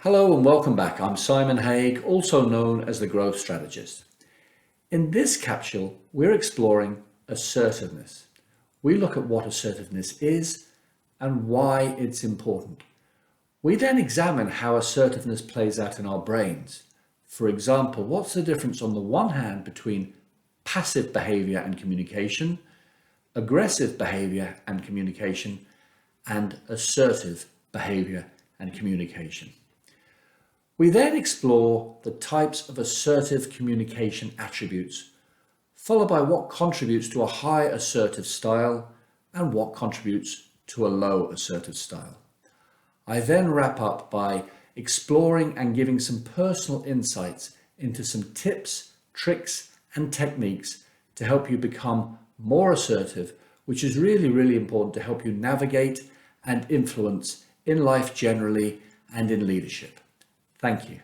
Hello and welcome back. I'm Simon Haig, also known as the Growth Strategist. In this capsule, we're exploring assertiveness. We look at what assertiveness is and why it's important. We then examine how assertiveness plays out in our brains. For example, what's the difference on the one hand between passive behavior and communication, aggressive behavior and communication, and assertive behavior and communication. We then explore the types of assertive communication attributes, followed by what contributes to a high assertive style and what contributes to a low assertive style. I then wrap up by exploring and giving some personal insights into some tips, tricks, and techniques to help you become more assertive, which is really important to help you navigate and influence in life generally and in leadership. Thank you.